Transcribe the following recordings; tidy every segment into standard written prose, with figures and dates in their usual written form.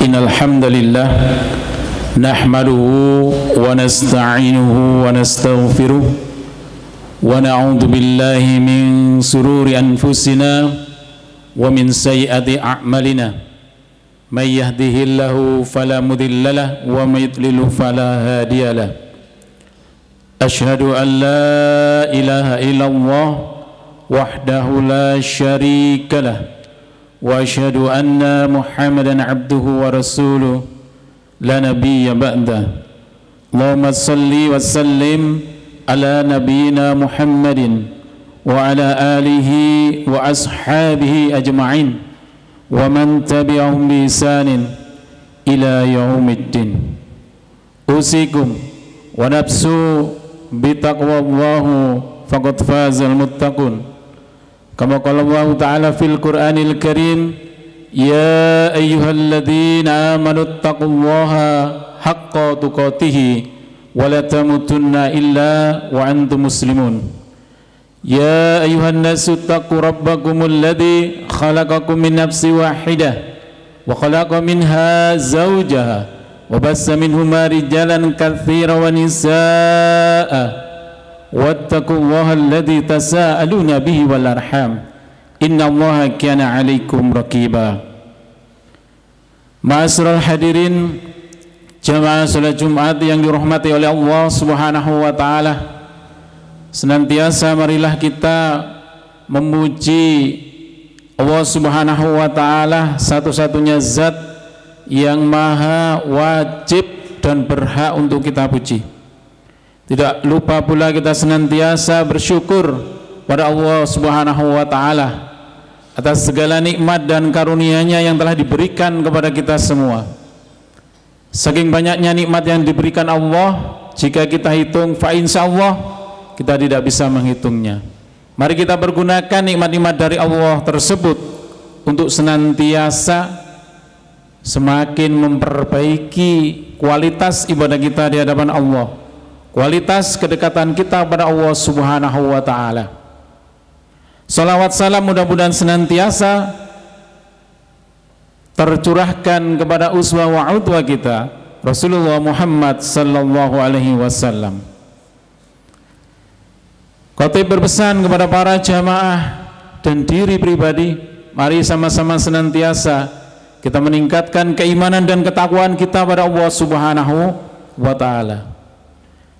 Innal hamdalillah nahmaduhu wa nasta'inuhu wa nastaghfiruh wa na'udzu billahi min sururi anfusina wa min sayyiati a'malina may yahdihillahu fala mudilla lahu wa may yudlil fala hadiya lahu. Asyhadu an la ilaha illallah wahdahu la syarika lahu wa asyhadu anna Muhammadan abduhu wa rasuluh la nabiyya ba'da. Allahumma salli wa sallim ala nabiyyina Muhammadin wa ala alihi wa ashabihi ajma'in wa man tabi'ahum bi ihsanin ila yaumiddin. Usikum wa nafsu bi taqwallahu faqad fazal muttaqun. Kama qala Allah Ta'ala fil Qur'anil Karim, ya ayyuhalladzina amanu taqullaha haqqa tuqatih wa la tamutunna illa wa antum muslimun. Ya ayyuhan nasu taqu rabbakumul ladzi khalaqakum min nafsin wahidah wa khalaqa minha zawjaha wa bassa minhuma rijalan katsiran wa nisaa'a wattaqullaha alladzi tasaaluna bihi wal arham innallaha kana 'alaikum raqiba. Ma'asyiral hadirin jamaah salat Jumat yang dirahmati oleh Allah Subhanahu wa taala, senantiasa marilah kita memuji Allah Subhanahu wa taala, satu-satunya zat yang maha wajib dan berhak untuk kita puji. Tidak lupa pula kita senantiasa bersyukur pada Allah Subhanahu wa taala atas segala nikmat dan karunia-Nya yang telah diberikan kepada kita semua. Saking banyaknya nikmat yang diberikan Allah, jika kita hitung fa insyaallah kita tidak bisa menghitungnya. Mari kita pergunakan nikmat-nikmat dari Allah tersebut untuk senantiasa semakin memperbaiki kualitas ibadah kita di hadapan Allah, kualitas kedekatan kita kepada Allah Subhanahu wa taala. Salawat salam mudah-mudahan senantiasa tercurahkan kepada uswah wa udwah kita Rasulullah Muhammad sallallahu alaihi wasallam. Khatib berpesan kepada para jamaah dan diri pribadi, mari sama-sama senantiasa kita meningkatkan keimanan dan ketakwaan kita pada Allah Subhanahu wa taala.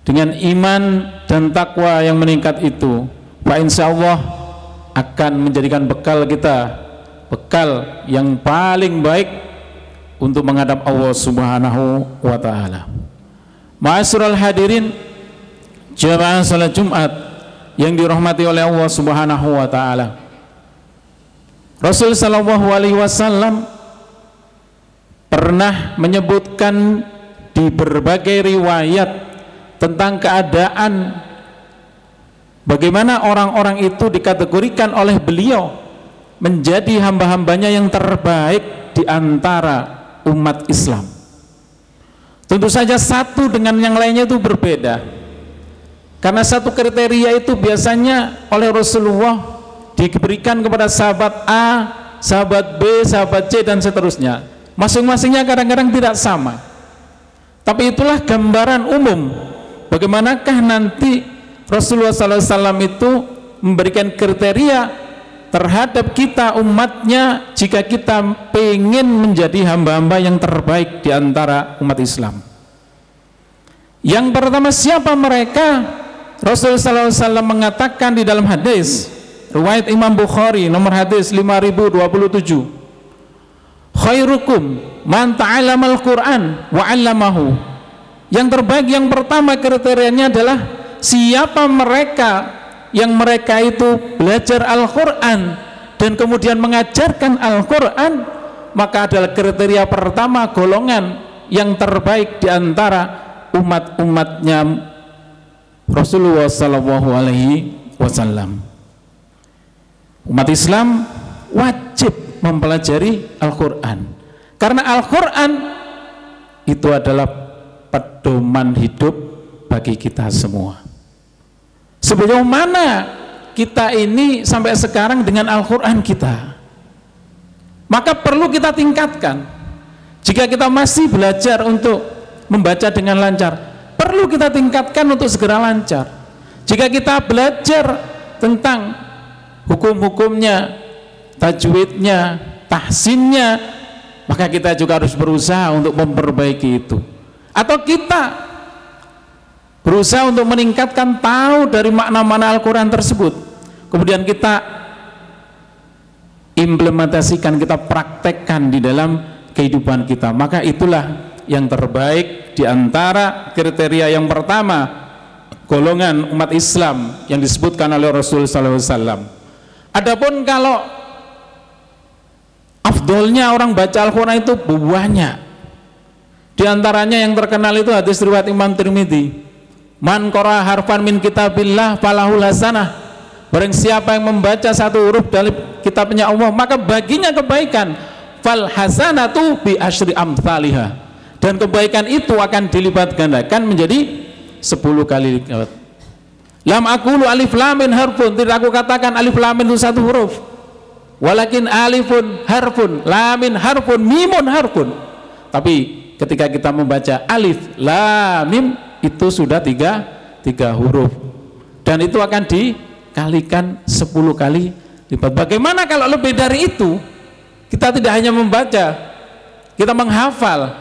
Dengan iman dan takwa yang meningkat itu, fa insyaallah akan menjadikan bekal kita, bekal yang paling baik untuk menghadap Allah Subhanahu wa taala. Ma'asyiral hadirin jamaah salat Jumat yang dirahmati oleh Allah Subhanahu wa taala. Rasul sallallahu alaihi wasallam pernah menyebutkan di berbagai riwayat tentang keadaan bagaimana orang-orang itu dikategorikan oleh beliau menjadi hamba-hambanya yang terbaik di antara umat Islam. Tentu saja satu dengan yang lainnya itu berbeda, karena satu kriteria itu biasanya oleh Rasulullah diberikan kepada sahabat A, sahabat B, sahabat C dan seterusnya. Masing-masingnya kadang-kadang tidak sama, tapi itulah gambaran umum bagaimanakah nanti Rasulullah SAW itu memberikan kriteria terhadap kita umatnya jika kita ingin menjadi hamba-hamba yang terbaik di antara umat Islam. Yang pertama, siapa mereka? Rasulullah SAW mengatakan di dalam hadis riwayat Imam Bukhari nomor hadis 5027, khairukum man ta'allamal Qur'an wa 'allamahu. Yang terbaik yang pertama kriterianya adalah siapa mereka yang mereka itu belajar Al-Quran dan kemudian mengajarkan Al-Quran, maka adalah kriteria pertama golongan yang terbaik di antara umat-umatnya Rasulullah Sallallahu Alaihi Wasallam. Umat Islam wajib mempelajari Al-Quran karena Al-Quran itu adalah pedoman hidup bagi kita semua. Sejauh mana kita ini sampai sekarang dengan Al-Quran kita, maka perlu kita tingkatkan. Jika kita masih belajar untuk membaca dengan lancar, perlu kita tingkatkan untuk segera lancar. Jika kita belajar tentang hukum-hukumnya, tajwidnya, tahsinnya, maka kita juga harus berusaha untuk memperbaiki itu. Atau kita berusaha untuk meningkatkan tahu dari makna-makna Al-Quran tersebut, kemudian kita implementasikan, kita praktekkan di dalam kehidupan kita, maka itulah yang terbaik di antara kriteria yang pertama golongan umat Islam yang disebutkan oleh Rasul SAW. Adapun kalau afdolnya orang baca Al-Quran itu banyak, di antaranya yang terkenal itu hadis riwayat Imam Tirmidzi, man qara harfan min kitabillah falahul hasanah, barang siapa yang membaca satu huruf dari kitabnya Allah maka baginya kebaikan, fal hasanatu bi asyri amsalihah, dan kebaikan itu akan dilipat gandakan menjadi 10 kali lipat. Lam aqulu alif lam min harfun, tidak aku katakan alif lam itu satu huruf, walakin alifun harfun, lamin harfun, mimun harfun. Tapi ketika kita membaca alif lam mim itu sudah tiga huruf, dan itu akan dikalikan 10 kali lipat. Bagaimana kalau lebih dari itu? Kita tidak hanya membaca, kita menghafal,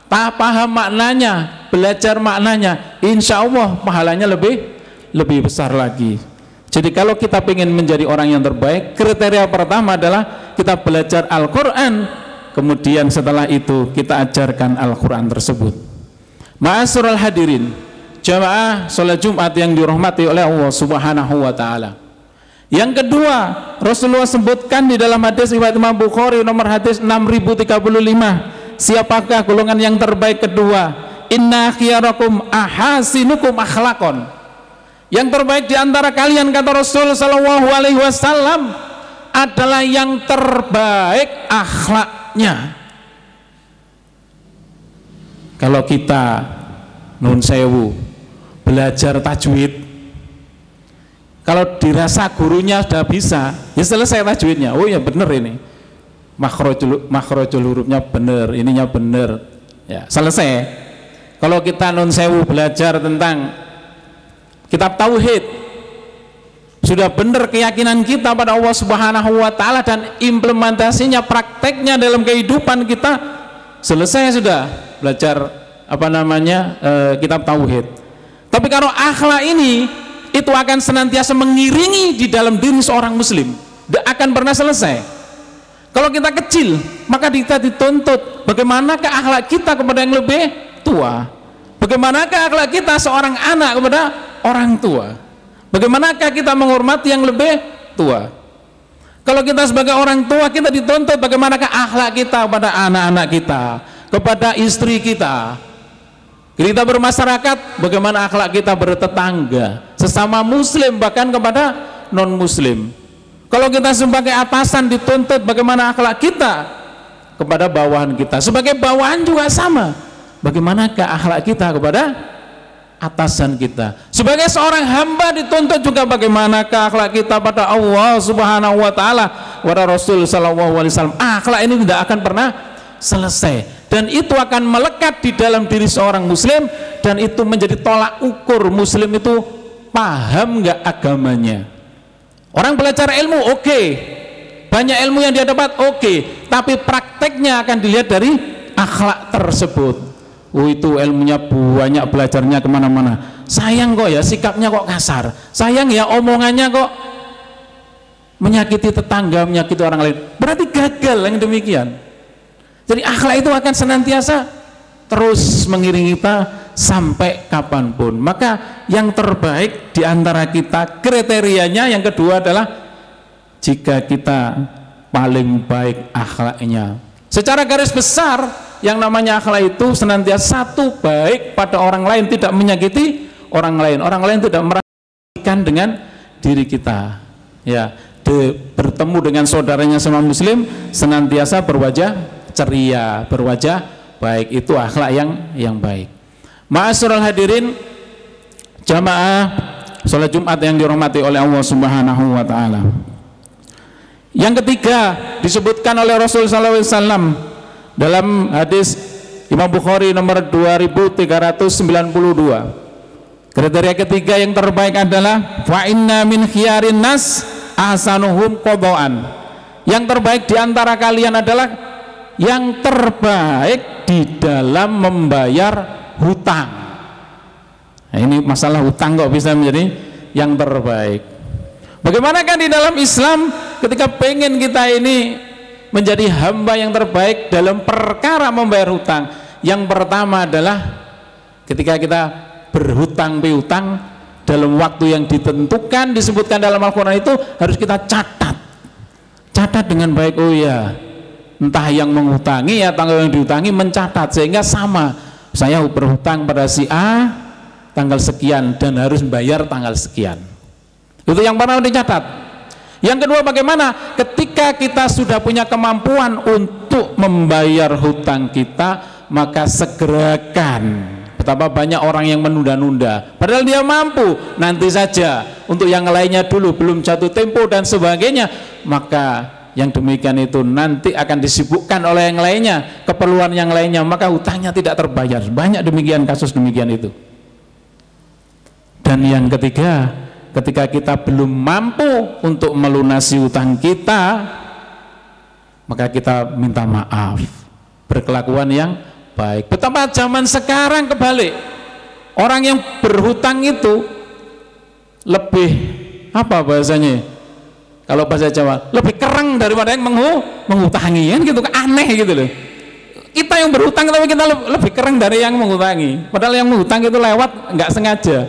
paham maknanya, belajar maknanya, insya Allah pahalanya lebih besar lagi. Jadi kalau kita ingin menjadi orang yang terbaik, kriteria pertama adalah kita belajar Al-Quran, kemudian setelah itu kita ajarkan Al-Quran tersebut. Ma'asyiral hadirin, jamaah sholat Jumat yang dirahmati oleh Allah Subhanahu wa Ta'ala. Yang kedua, Rasulullah sebutkan di dalam hadis riwayat Imam Bukhari nomor hadis 6035, siapakah golongan yang terbaik kedua? Inna khiyarakum ahasinukum akhlaqon. Yang terbaik di antara kalian, kata Rasul sallallahu alaihi wasallam, adalah yang terbaik akhlaknya. Kalau kita nun sewu belajar tajwid, kalau dirasa gurunya sudah bisa, ya selesai tajwidnya. Oh ya bener ini, makhrajul hurufnya bener, ininya bener, ya selesai. Kalau kita nun sewu belajar tentang kitab tauhid, sudah benar keyakinan kita pada Allah Subhanahu wa Ta'ala dan implementasinya, prakteknya dalam kehidupan kita, selesai sudah belajar kitab tauhid. Tapi kalau akhlak ini itu akan senantiasa mengiringi di dalam diri seorang muslim, tidak akan pernah selesai. Kalau kita kecil, maka kita dituntut bagaimanakah akhlak kita kepada yang lebih tua, bagaimanakah akhlak kita seorang anak kepada orang tua, bagaimanakah kita menghormati yang lebih tua. Kalau kita sebagai orang tua, kita dituntut bagaimanakah akhlak kita kepada anak-anak kita, kepada istri kita. Kita bermasyarakat, bagaimana akhlak kita bertetangga, sesama muslim, bahkan kepada non muslim. Kalau kita sebagai atasan dituntut bagaimana akhlak kita kepada bawahan kita, sebagai bawahan juga sama, bagaimanakah akhlak kita kepada atasan kita. Sebagai seorang hamba dituntut juga bagaimanakah akhlak kita pada Allah Subhanahu wa Ta'ala, kepada Rasul sallallahu alaihi wasallam. Akhlak ini tidak akan pernah selesai, dan itu akan melekat di dalam diri seorang muslim, dan itu menjadi tolak ukur muslim itu paham nggak agamanya. Orang belajar ilmu oke, banyak ilmu yang dia dapat oke, tapi prakteknya akan dilihat dari akhlak tersebut. Oh itu ilmunya banyak, belajarnya kemana-mana, sayang kok ya sikapnya kok kasar, sayang ya omongannya kok menyakiti tetangga, menyakiti orang lain, berarti gagal yang demikian. Jadi akhlak itu akan senantiasa terus mengiringi kita sampai kapanpun. Maka yang terbaik di antara kita, kriterianya yang kedua adalah jika kita paling baik akhlaknya. Secara garis besar, yang namanya akhlak itu senantiasa satu, baik pada orang lain, tidak menyakiti orang lain tidak merasakan dengan diri kita. Ya, bertemu dengan saudaranya sama muslim senantiasa berwajah ceria, berwajah baik, itu akhlak yang baik. Ma'asyiral hadirin, jamaah sholat Jumat yang dirahmati oleh Allah Subhanahu wa Ta'ala. Yang ketiga disebutkan oleh Rasul sallallahu alaihi wasallam, dalam hadis Imam Bukhari nomor 2392, kriteria ketiga yang terbaik adalah fa inna min khiyarin nas ahsanuhum qadaan. Yang terbaik di antara kalian adalah yang terbaik di dalam membayar hutang. Nah, ini masalah hutang kok bisa menjadi yang terbaik. Bagaimana kan di dalam Islam ketika pengen kita ini menjadi hamba yang terbaik dalam perkara membayar hutang, yang pertama adalah ketika kita berhutang piutang dalam waktu yang ditentukan disebutkan dalam Al-Quran itu harus kita catat dengan baik. Oh ya, entah yang menghutangi atau yang dihutangi mencatat sehingga sama, saya berhutang pada si A tanggal sekian dan harus bayar tanggal sekian. Itu yang pertama dicatat. Yang kedua, bagaimana ketika kita sudah punya kemampuan untuk membayar hutang kita, maka segerakan. Betapa banyak orang yang menunda-nunda padahal dia mampu, nanti saja, untuk yang lainnya dulu, belum jatuh tempo dan sebagainya. Maka yang demikian itu nanti akan disibukkan oleh yang lainnya, keperluan yang lainnya, maka hutangnya tidak terbayar. Banyak demikian kasus demikian itu. Dan yang ketiga, ketika kita belum mampu untuk melunasi hutang kita, maka kita minta maaf, berkelakuan yang baik. Betapa zaman sekarang kebalik, orang yang berhutang itu lebih apa bahasanya, kalau bahasa Jawa, lebih kereng daripada yang menghutangi, kan gitu, aneh gitu loh. Kita yang berhutang tapi kita lebih kereng dari yang menghutangi, padahal yang menghutang itu lewat nggak sengaja,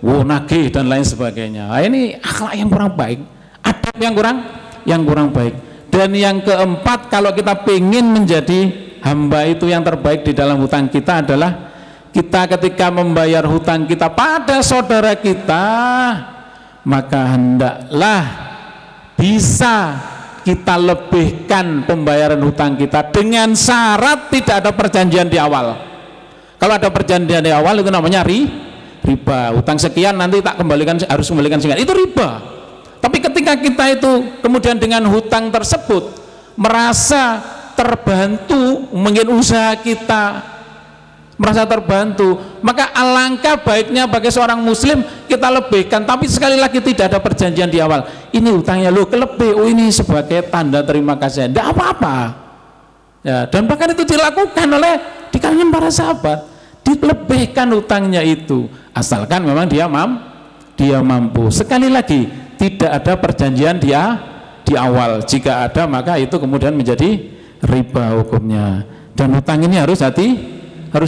nagih dan lain sebagainya. Nah, ini akhlak yang kurang baik, adab yang kurang baik. Dan yang keempat, kalau kita ingin menjadi hamba itu yang terbaik di dalam hutang kita adalah kita ketika membayar hutang kita pada saudara kita, maka hendaklah bisa kita lebihkan pembayaran hutang kita dengan syarat tidak ada perjanjian di awal. Kalau ada perjanjian di awal itu namanya riba. Hutang sekian nanti tak kembalikan, harus kembalikan sekian, itu riba. Tapi ketika kita itu kemudian dengan hutang tersebut merasa terbantu, mungkin usaha kita merasa terbantu, maka alangkah baiknya bagi seorang muslim kita lebihkan, tapi sekali lagi tidak ada perjanjian di awal. Ini hutangnya lo kelebih, oh ini sebagai tanda terima kasih, tidak apa-apa ya. Dan bahkan itu dilakukan oleh di kalangan para sahabat, dilebihkan hutangnya itu, asalkan memang dia mampu. Sekali lagi tidak ada perjanjian di awal. Jika ada maka itu kemudian menjadi riba hukumnya. Dan hutang ini harus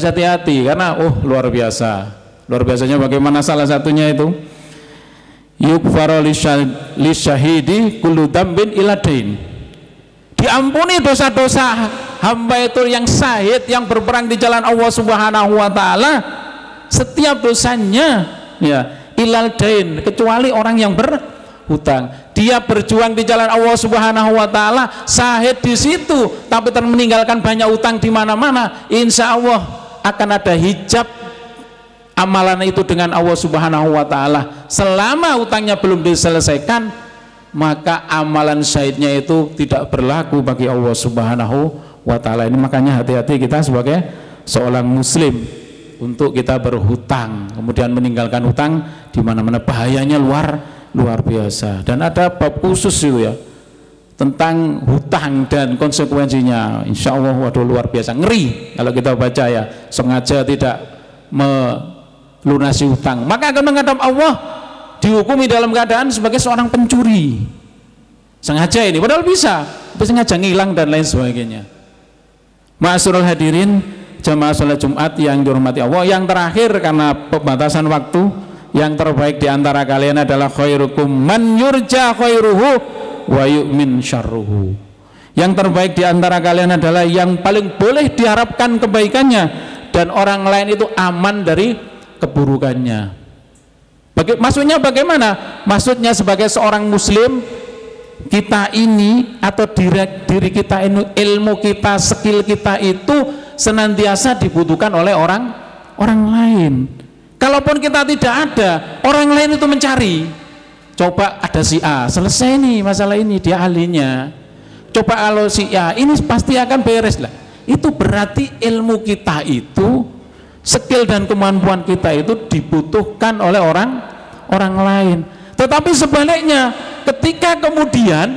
hati-hati karena luar biasanya bagaimana salah satunya itu yukfaru lisyahidi kullu dzambin ila dain, diampuni dosa-dosa hamba itu yang syahid, yang berperang di jalan Allah Subhanahu wa taala, setiap dosanya ya ilal dain, kecuali orang yang berhutang. Dia berjuang di jalan Allah Subhanahu wa taala, syahid di situ, tapi meninggalkan banyak hutang di mana-mana, insya Allah akan ada hijab amalan itu dengan Allah Subhanahu wa taala. Selama hutangnya belum diselesaikan, maka amalan syahidnya itu tidak berlaku bagi Allah Subhanahu wa taala. Ini makanya hati-hati kita sebagai seorang muslim untuk kita berhutang kemudian meninggalkan hutang di mana-mana, bahayanya luar biasa. Dan ada bab khusus itu ya tentang hutang dan konsekuensinya, insya Allah waduh luar biasa, ngeri kalau kita baca ya. Sengaja tidak melunasi hutang maka akan menghadap Allah, dihukumi dalam keadaan sebagai seorang pencuri. Sengaja ini, padahal bisa, tapi sengaja ngilang dan lain sebagainya. Ma'asyiral hadirin jamaah salat Jumat yang dihormati Allah, yang terakhir karena pembatasan waktu, yang terbaik di antara kalian adalah khairukum man yurja khairuhu wa yu'min syarruhu. Yang terbaik di antara kalian adalah yang paling boleh diharapkan kebaikannya dan orang lain itu aman dari keburukannya. Maksudnya bagaimana? Maksudnya sebagai seorang muslim, kita ini atau diri kita ini, ilmu kita, skill kita itu senantiasa dibutuhkan oleh orang lain. Kalaupun kita tidak ada, orang lain itu mencari. Coba ada si A, selesai nih masalah ini, dia ahlinya. Coba kalau si A, ini pasti akan beres lah. itu berarti ilmu kita itu, skill dan kemampuan kita itu dibutuhkan oleh orang lain. Tetapi sebaliknya, ketika kemudian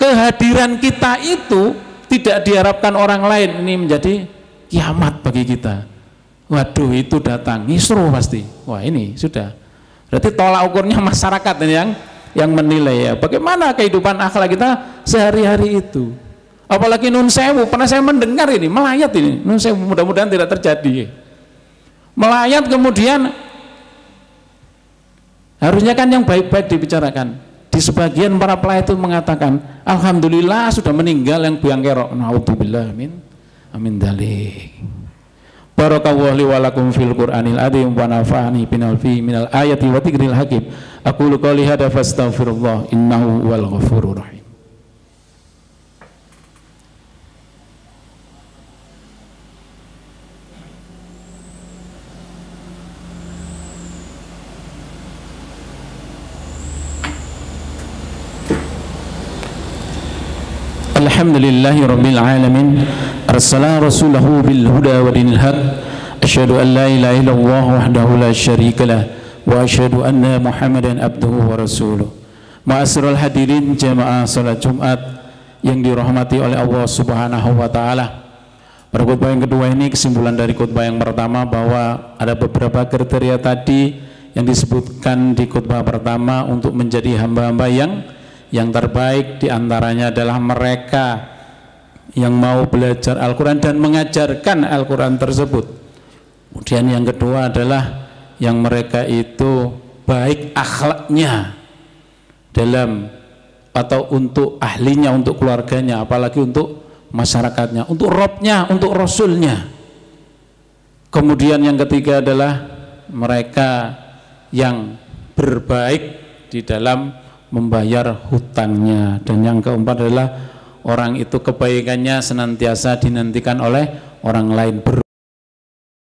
kehadiran kita itu tidak diharapkan orang lain, ini menjadi kiamat bagi kita. Waduh, itu datang ngisru pasti. Wah, ini sudah. Berarti tolak ukurnya masyarakat yang menilai ya. Bagaimana kehidupan akhlak kita sehari-hari itu. Apalagi nun sewu, pernah saya mendengar ini, melayat ini. Nun sewu, mudah-mudahan tidak terjadi. Melayat kemudian harusnya kan yang baik-baik dibicarakan. Di sebagian para pelayat itu mengatakan, alhamdulillah sudah meninggal yang biang kerok. Naudzubillah, amin dalik. Barakallahu li wa lakum fil Qur'anil azim wa nafa'ani binal fi minal ayati wa dzikril hakim. Aqulu qouli hadza fastaghfirullah innahu wal ghafurur rahim. Alhamdulillahi rabbil alamin, arsala rasulahu bil huda wa dinil haq, asyhadu an la ilaha illallah wahdahu la syarikalah wa asyhadu anna muhammadan abduhu wa rasuluh. Ma'asyiral hadirin jamaah salat Jumat yang dirahmati oleh Allah Subhanahu wa taala. Pada khutbah yang kedua ini, kesimpulan dari khutbah yang pertama bahwa ada beberapa kriteria tadi yang disebutkan di khutbah pertama untuk menjadi hamba-hamba yang terbaik. Diantaranya adalah mereka yang mau belajar Al-Quran dan mengajarkan Al-Quran tersebut. Kemudian yang kedua adalah yang mereka itu baik akhlaknya dalam atau untuk ahlinya, untuk keluarganya, apalagi untuk masyarakatnya, untuk Robnya, untuk Rasulnya. Kemudian yang ketiga adalah mereka yang berbaik di dalam membayar hutangnya. Dan yang keempat adalah orang itu kebaikannya senantiasa dinantikan oleh orang lain,